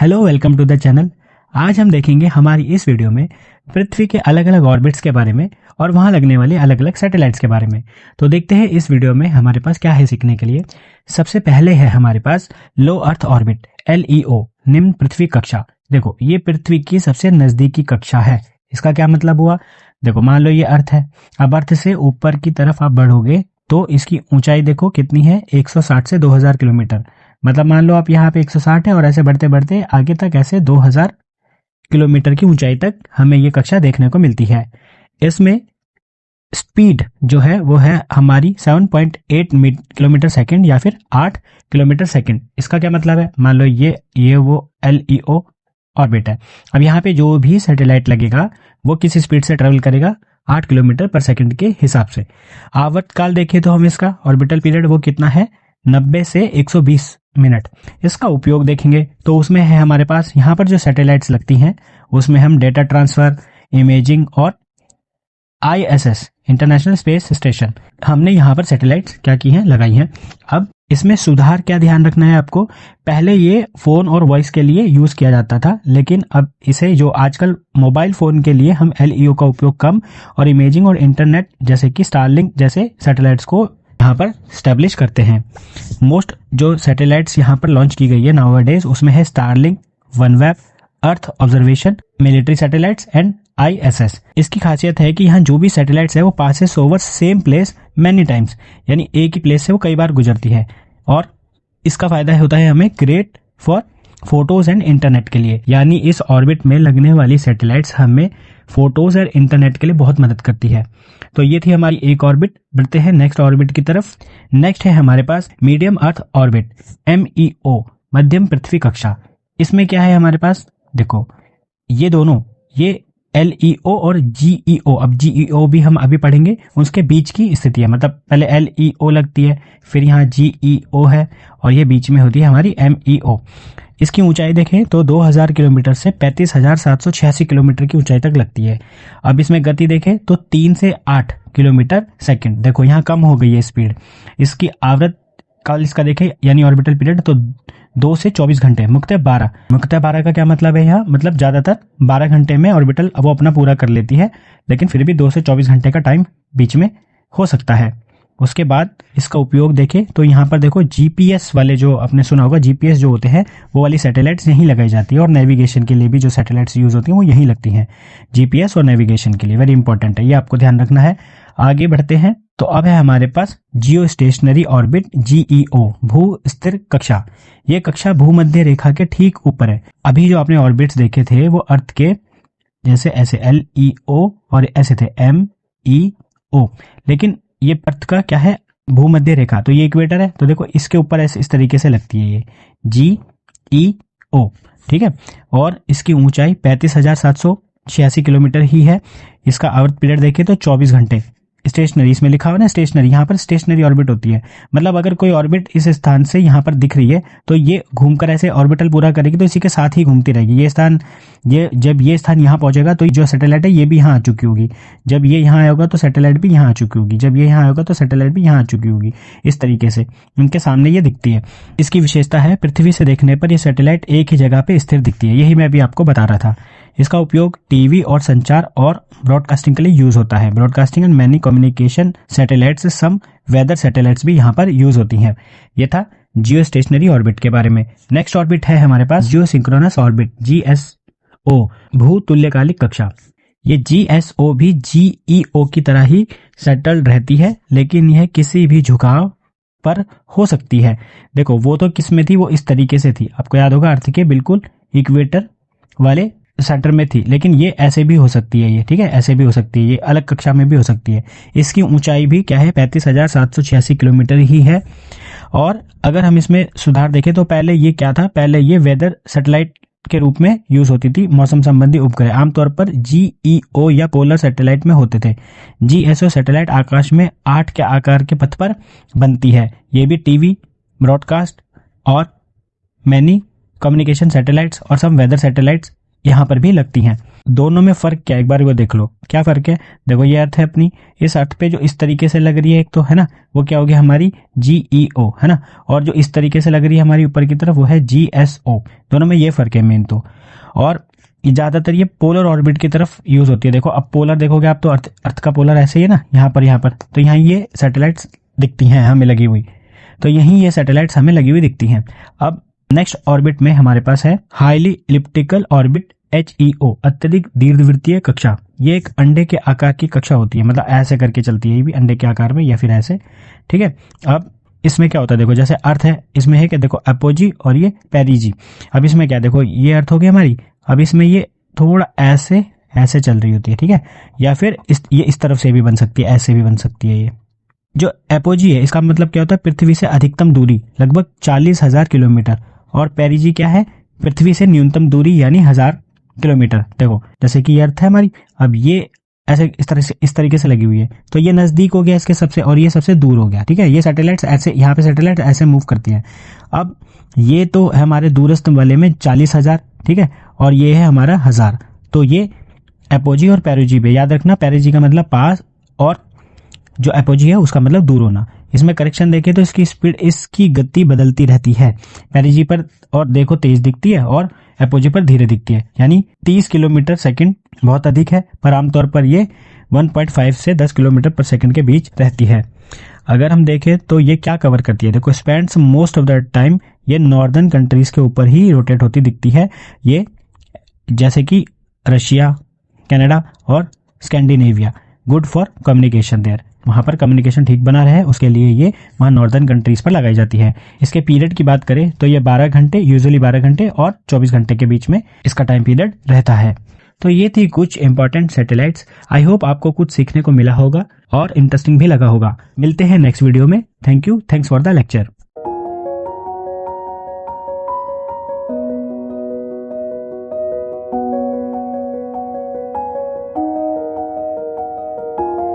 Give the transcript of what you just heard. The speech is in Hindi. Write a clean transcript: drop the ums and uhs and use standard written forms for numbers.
Hello, welcome to the channel. आज हम देखेंगे हमारी इस वीडियो में पृथ्वी के अलग अलग ऑर्बिट्स के बारे में और वहां लगने वाले अलग अलग सैटेलाइट्स के बारे में। तो देखते हैं इस वीडियो में हमारे पास क्या है सीखने के लिए। सबसे पहले है हमारे पास लो अर्थ ऑर्बिट LEO, निम्न पृथ्वी कक्षा। देखो, ये पृथ्वी की सबसे नजदीकी कक्षा है। इसका क्या मतलब हुआ? देखो, मान लो ये अर्थ है। अब अर्थ से ऊपर की तरफ आप बढ़ोगे तो इसकी ऊंचाई देखो कितनी है, 160 से 2000 किलोमीटर। मतलब मान लो आप यहाँ पे 160 है और ऐसे बढ़ते बढ़ते आगे तक ऐसे 2000 किलोमीटर की ऊंचाई तक हमें ये कक्षा देखने को मिलती है। इसमें स्पीड जो है वो है हमारी 7.8 किलोमीटर सेकंड या फिर 8 किलोमीटर सेकंड। इसका क्या मतलब है? मान लो ये वो LEO ऑर्बिट है। अब यहाँ पे जो भी सैटेलाइट लगेगा वो किस स्पीड से ट्रेवल करेगा? 8 किलोमीटर पर सेकंड के हिसाब से। आवर्तकाल देखें तो हम इसका ऑर्बिटल पीरियड वो कितना है, 90 से 120 मिनट। इसका उपयोग देखेंगे तो उसमें है हमारे पास यहाँ पर जो सैटेलाइट्स लगती हैं उसमें हम डेटा ट्रांसफर, इमेजिंग और ISS इंटरनेशनल स्पेस स्टेशन, हमने यहाँ पर सैटेलाइट्स क्या की हैं, लगाई हैं। अब इसमें सुधार क्या ध्यान रखना है आपको? पहले ये फोन और वॉइस के लिए यूज किया जाता था, लेकिन अब इसे जो आजकल मोबाइल फोन के लिए हम LEO का उपयोग कम और इमेजिंग और इंटरनेट जैसे कि स्टारलिंक जैसे सैटेलाइट्स को यहाँ पर स्टैब्लिश करते हैं। मोस्ट जो सैटेलाइट्स यहाँ पर लॉन्च की गई है नाउअडेज, उसमें है Starlink, OneWeb, earth observation, military satellites and ISS। इसकी खासियत है कि यहाँ जो भी सैटेलाइट्स है वो passes over same place many times, यानी एक ही प्लेस से वो कई बार गुजरती है। और इसका फायदा होता है हमें great for photos and internet के लिए, यानी इस ऑर्बिट में लगने वाली सैटेलाइट्स हमें फोटोज और इंटरनेट के लिए बहुत मदद करती है। तो ये थी हमारी एक ऑर्बिट। बढ़ते हैं नेक्स्ट ऑर्बिट की तरफ। नेक्स्ट है हमारे पास मीडियम अर्थ ऑर्बिट MEO, मध्यम पृथ्वी कक्षा। इसमें क्या है हमारे पास? देखो, ये दोनों, ये LEO और GEO, अब GEO भी हम अभी पढ़ेंगे, उसके बीच की स्थिति है। मतलब पहले LEO लगती है, फिर यहाँ GEO है और ये बीच में होती है हमारी MEO। इसकी ऊंचाई देखें तो 2000 किलोमीटर से 35,786 किलोमीटर की ऊंचाई तक लगती है। अब इसमें गति देखें तो 3 से 8 किलोमीटर सेकंड। देखो यहाँ कम हो गई है स्पीड। इसकी आवर्त काल इसका देखें यानी ऑर्बिटल पीरियड तो 2 से 24 घंटे, मुख्यतः 12। मुख्यतः 12 का क्या मतलब है यहाँ? मतलब ज्यादातर 12 घंटे में ऑर्बिटल वो अपना पूरा कर लेती है, लेकिन फिर भी 2 से 24 घंटे का टाइम बीच में हो सकता है। उसके बाद इसका उपयोग देखें तो यहाँ पर देखो GPS वाले, जो आपने सुना होगा GPS जो होते हैं वो वाली सैटेलाइट्स यहीं लगाई जाती है, और नेविगेशन के लिए भी जो सैटेलाइट्स यूज होती हैं वो यहीं लगती हैं। GPS और नेविगेशन के लिए वेरी इंपॉर्टेंट है, ये आपको ध्यान रखना है। आगे बढ़ते हैं तो अब है हमारे पास जियो स्टेशनरी ऑर्बिट GEO, भू स्थिर कक्षा। ये कक्षा भूमध्य रेखा के ठीक ऊपर है। अभी जो आपने ऑर्बिट्स देखे थे वो अर्थ के जैसे ऐसे LEO और ऐसे थे MEO, लेकिन ये अर्थ का क्या है? भूमध्य रेखा। तो ये इक्वेटर है, तो देखो इसके ऊपर ऐसे इस तरीके से लगती है ये GEO, ठीक है। और इसकी ऊंचाई 35,786 किलोमीटर ही है। इसका आवर्त पीरियड देखें तो 24 घंटे। स्टेशनरी, इसमें लिखा हुआ ना स्टेशनरी, यहाँ पर स्टेशनरी ऑर्बिट होती है। मतलब अगर कोई ऑर्बिट इस स्थान से यहाँ पर दिख रही है तो ये घूमकर ऐसे ऑर्बिटल पूरा करेगी, तो इसी के साथ ही घूमती रहेगी। जब ये स्थान यहाँ पहुंचेगा तो जो सैटेलाइट है ये भी यहाँ आ चुकी होगी। जब ये यहाँ आएगा तो सैटेलाइट भी यहाँ आ चुकी होगी। जब ये यहाँ आएगा तो सैटेलाइट भी यहाँ आ चुकी होगी। इस तरीके से इनके सामने ये दिखती है। इसकी विशेषता है पृथ्वी से देखने पर ये सैटेलाइट एक ही जगह पे स्थिर दिखती है। यही मैं अभी आपको बता रहा था। इसका उपयोग टीवी और संचार और ब्रॉडकास्टिंग के लिए यूज होता है। Broadcasting and many communication satellites, some weather satellites भी यहाँ पर यूज होती हैं। ये था जियो स्टेशनरी ऑर्बिट के बारे में। नेक्स्ट ऑर्बिट है हमारे पास जियो सिंक्रोनस ऑर्बिट GSO, भू तुल्यकालिक कक्षा। ये GSO भी GEO की तरह ही सेटल्ड रहती है, लेकिन यह किसी भी झुकाव पर हो सकती है। देखो, वो तो किस में थी? वो इस तरीके से थी, आपको याद होगा, अर्थ के बिल्कुल इक्वेटर वाले सेंटर में थी, लेकिन ये ऐसे भी हो सकती है, ये ठीक है, ऐसे भी हो सकती है, ये अलग कक्षा में भी हो सकती है। इसकी ऊंचाई भी क्या है? 35,786 किलोमीटर ही है। और अगर हम इसमें सुधार देखें तो पहले ये क्या था? पहले ये वेदर सैटेलाइट के रूप में यूज होती थी। मौसम संबंधी उपग्रह आमतौर पर GEO या पोलर सैटेलाइट में होते थे। GSO सैटेलाइट आकाश में 8 के आकार के पथ पर बनती है। ये भी टीवी, ब्रॉडकास्ट और मैनी कम्युनिकेशन सैटेलाइट्स और सम वेदर सैटेलाइट्स यहाँ पर भी लगती हैं। दोनों में फर्क क्या है, एक बार वो देख लो क्या फर्क है। देखो ये अर्थ है अपनी, इस अर्थ पे जो इस तरीके से लग रही है एक तो, है ना, वो क्या हो गया हमारी GEO, है ना, और जो इस तरीके से लग रही है हमारी ऊपर की तरफ वो है GSO। दोनों में ये फर्क है मेन तो। और ज्यादातर ये पोलर ऑर्बिट की तरफ यूज होती है। देखो अब पोलर देखोगे आप तो अर्थ का पोलर ऐसे ही है ना, यहाँ पर तो यहाँ ये सैटेलाइट्स दिखती हैं हमें लगी हुई, तो यहीं ये सैटेलाइट्स हमें लगी हुई दिखती हैं। अब नेक्स्ट ऑर्बिट में हमारे पास है हाईली इलिप्टिकल ऑर्बिट HEO, अत्यधिक दीर्घवृत्तीय कक्षा। ये एक अंडे के आकार की कक्षा होती है, मतलब ऐसे करके चलती है, ये भी अंडे के आकार में या फिर ऐसे, ठीक है। अब इसमें क्या होता है, देखो जैसे अर्थ है इसमें है क्या, देखो अपोजी और ये पेरिजी। अब इसमें क्या, देखो ये अर्थ हो गई हमारी, अब इसमें ये थोड़ा ऐसे ऐसे चल रही होती है, ठीक है, या फिर ये इस तरफ से भी बन सकती है, ऐसे भी बन सकती है। ये जो एपोजी है इसका मतलब क्या होता है, पृथ्वी से अधिकतम दूरी लगभग 40,000 किलोमीटर, और पेरिजी क्या है, पृथ्वी से न्यूनतम दूरी यानी 1000 किलोमीटर। देखो जैसे कि ये अर्थ है हमारी, अब ये ऐसे इस तरीके से लगी हुई है, तो ये नजदीक हो गया इसके सबसे, और ये सबसे दूर हो गया, ठीक है। ये सैटेलाइट्स ऐसे, यहाँ पे सैटेलाइट ऐसे मूव करती हैं। अब ये तो है हमारे दूरस्थ वाले में 40,000, ठीक है, और ये है हमारा 1000, तो ये एपोजी और पेरिजी पे याद रखना, पेरिजी का मतलब पास और जो एपोजी है उसका मतलब दूर होना। इसमें करेक्शन देखें तो इसकी स्पीड, इसकी गति बदलती रहती है, पेरिजी पर और देखो तेज दिखती है और एपोजी पर धीरे दिखती है, यानी 30 किलोमीटर सेकंड बहुत अधिक है, पर आमतौर पर ये 1.5 से 10 किलोमीटर पर सेकंड के बीच रहती है। अगर हम देखें तो ये क्या कवर करती है, देखो spends most of the time ये नॉर्दर्न कंट्रीज के ऊपर ही रोटेट होती दिखती है, ये जैसे कि रशिया, कनाडा और Scandinavia. Good for communication there, वहां पर कम्युनिकेशन ठीक बना रहे उसके लिए ये वहां नॉर्दर्न कंट्रीज पर लगाई जाती है। इसके पीरियड की बात करें तो ये 12 घंटे, यूजुअली 12 घंटे और 24 घंटे के बीच में इसका टाइम पीरियड रहता है। तो ये थी कुछ इंपॉर्टेंट सैटेलाइट्स। आई होप आपको कुछ सीखने को मिला होगा और इंटरेस्टिंग भी लगा होगा। मिलते हैं नेक्स्ट वीडियो में। Thank you, thanks for the lecture.